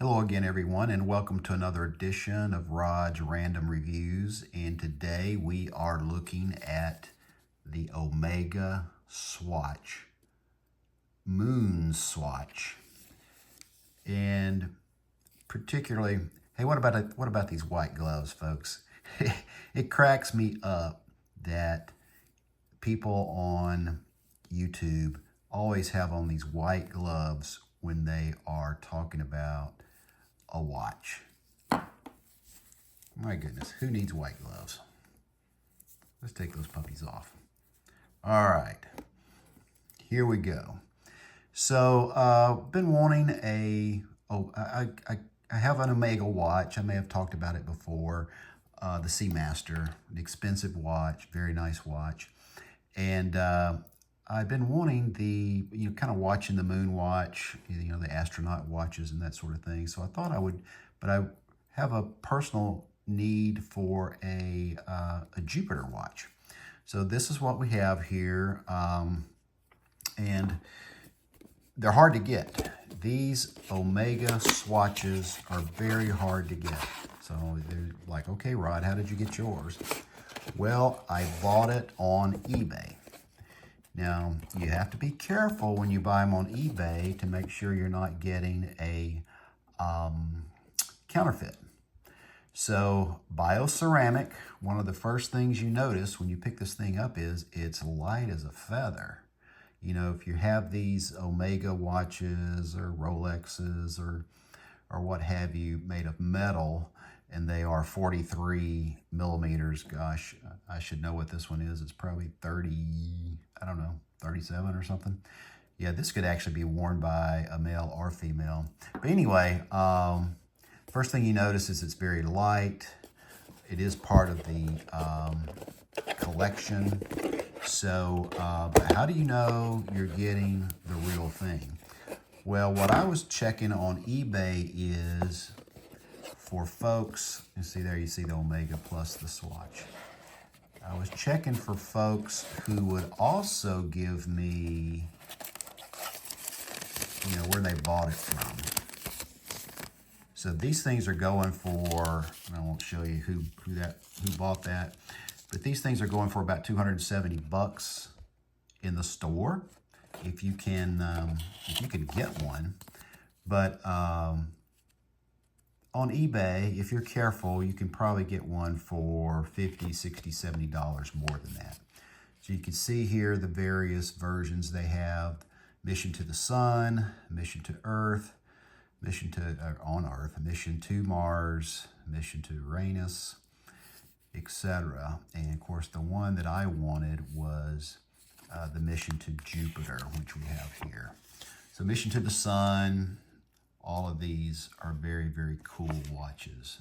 Hello again, everyone, and welcome to another edition of Rod's Random Reviews. And today we are looking at the Omega Swatch Moonswatch. And particularly, hey, what about these white gloves, folks? It cracks me up that people on YouTube always have on these white gloves when they are talking about a watch. My goodness, who needs white gloves? Let's take those puppies off. All right, here we go. So, been wanting I have an Omega watch. I may have talked about it before. The Seamaster, an expensive watch, very nice watch. And I've been wanting kind of watching the moon watch, the astronaut watches and that sort of thing. So I thought I would, but I have a personal need for a Jupiter watch. So this is what we have here. And they're hard to get. These Omega swatches are very hard to get. So they're like, okay, Rod, how did you get yours? Well, I bought it on eBay. Now, you have to be careful when you buy them on eBay to make sure you're not getting a counterfeit. So, bioceramic, one of the first things you notice when you pick this thing up is it's light as a feather. You know, if you have these Omega watches or Rolexes or what have you made of metal, and they are 43 millimeters. Gosh, I should know what this one is. It's probably 30, I don't know, 37 or something. Yeah, this could actually be worn by a male or female. But anyway, first thing you notice is it's very light. It is part of the collection. So, but how do you know you're getting the real thing? Well, what I was checking on eBay is for folks, you see there, you see the Omega plus the swatch. I was checking for folks who would also give me, where they bought it from. So these things are going for, and I won't show you who bought that, but these things are going for about 270 bucks in the store if you can get one. But on eBay, if you're careful, you can probably get one for $50, $60, $70 more than that. So you can see here the various versions they have. Mission to the Sun, Mission to Earth, Mission to on Earth, Mission to Mars, Mission to Uranus, etc. And of course, the one that I wanted was the Mission to Jupiter, which we have here. So Mission to the Sun, all of these are very, very cool watches.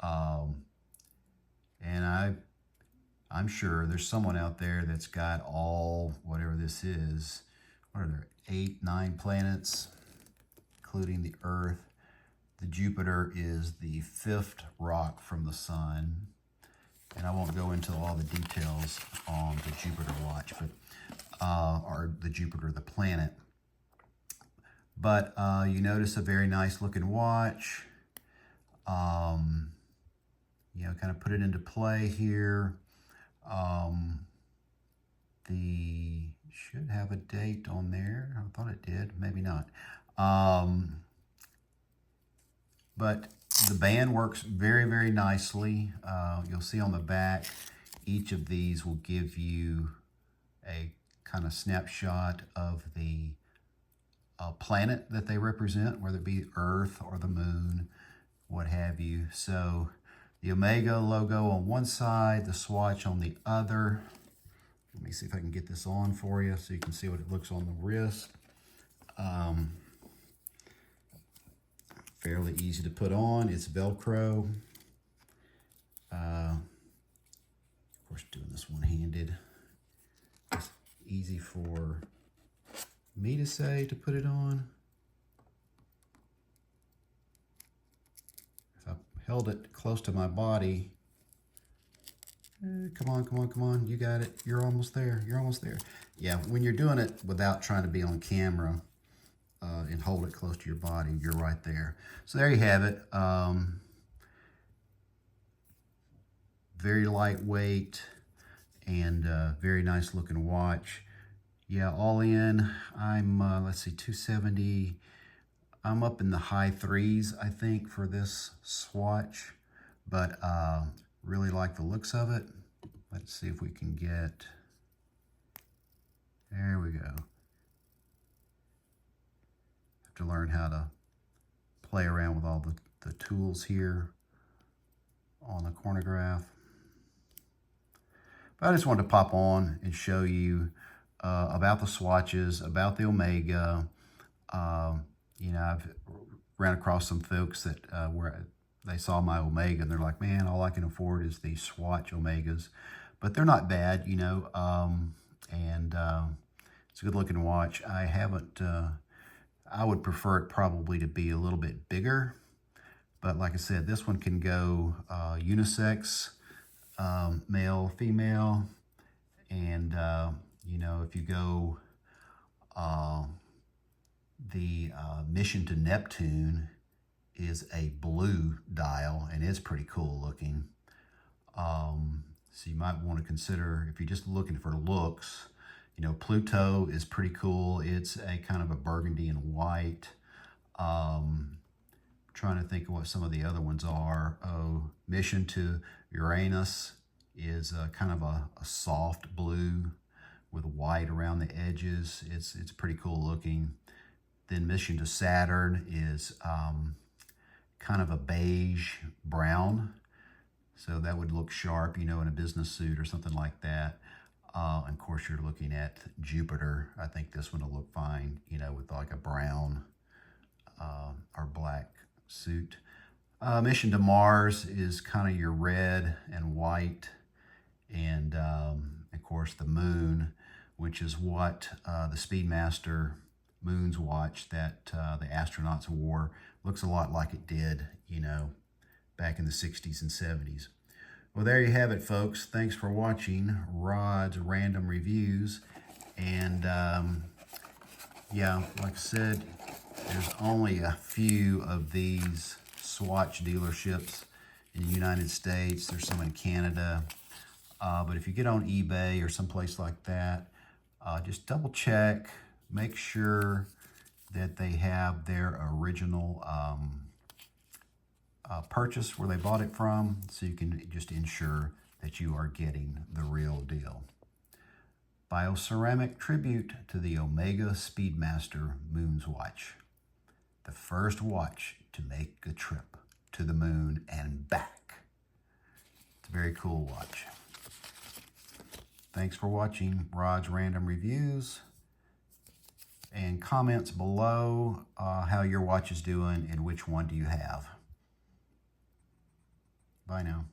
And I'm sure there's someone out there that's got all, whatever this is, what are there, 8, 9 planets, including the Earth. The Jupiter is the 5th rock from the sun. And I won't go into all the details on the Jupiter watch, but or the Jupiter, the planet. But you notice a very nice looking watch. Kind of put it into play here. The should have a date on there. I thought it did, maybe not. But the band works very, very nicely. You'll see on the back, each of these will give you a kind of snapshot of the planet that they represent, whether it be Earth or the moon, what have you. So the Omega logo on one side, the swatch on the other. Let me see if I can get this on for you so you can see what it looks on the wrist. Fairly easy to put on. It's velcro. Of course, doing this one-handed. It's easy for me to say to put it on. If I held it close to my body, come on, come on, come on, you got it. You're almost there. You're almost there. Yeah, when you're doing it without trying to be on camera, and hold it close to your body, you're right there. So there you have it. Very lightweight and very nice looking watch. Yeah, all in, I'm, let's see, 270. I'm up in the high threes, I think, for this swatch, but really like the looks of it. Let's see if we can get, there we go. Have to learn how to play around with all the tools here on the chronograph. But I just wanted to pop on and show you about the swatches, about the Omega. You know, I've ran across some folks that where they saw my Omega and they're like, man, all I can afford is these Swatch Omegas. But they're not bad, you know, and it's a good looking watch. I haven't, I would prefer it probably to be a little bit bigger. But like I said, this one can go unisex, male, female, and you know, if you go the Mission to Neptune is a blue dial, and it's pretty cool looking. So you might want to consider, if you're just looking for looks, you know, Pluto is pretty cool. It's a kind of a burgundy and white. Trying to think of what some of the other ones are. Oh, Mission to Uranus is kind of a soft blue with white around the edges. It's pretty cool looking. Then Mission to Saturn is kind of a beige brown. So that would look sharp, you know, in a business suit or something like that. And of course, you're looking at Jupiter. I think this one will look fine, you know, with like a brown or black suit. Mission to Mars is kind of your red and white. And of course, the moon, which is what the Speedmaster Moonswatch that the astronauts wore, looks a lot like it did, you know, back in the 60s and 70s. Well, there you have it, folks. Thanks for watching Rod's Random Reviews. And yeah, like I said, there's only a few of these Swatch dealerships in the United States. There's some in Canada. But if you get on eBay or someplace like that, just double check, make sure that they have their original purchase where they bought it from, so you can just ensure that you are getting the real deal. Bioceramic tribute to the Omega Speedmaster Moonswatch, the first watch to make a trip to the moon and back. It's a very cool watch. Thanks for watching Rod's Random Reviews, and comments below how your watch is doing and which one do you have. Bye now.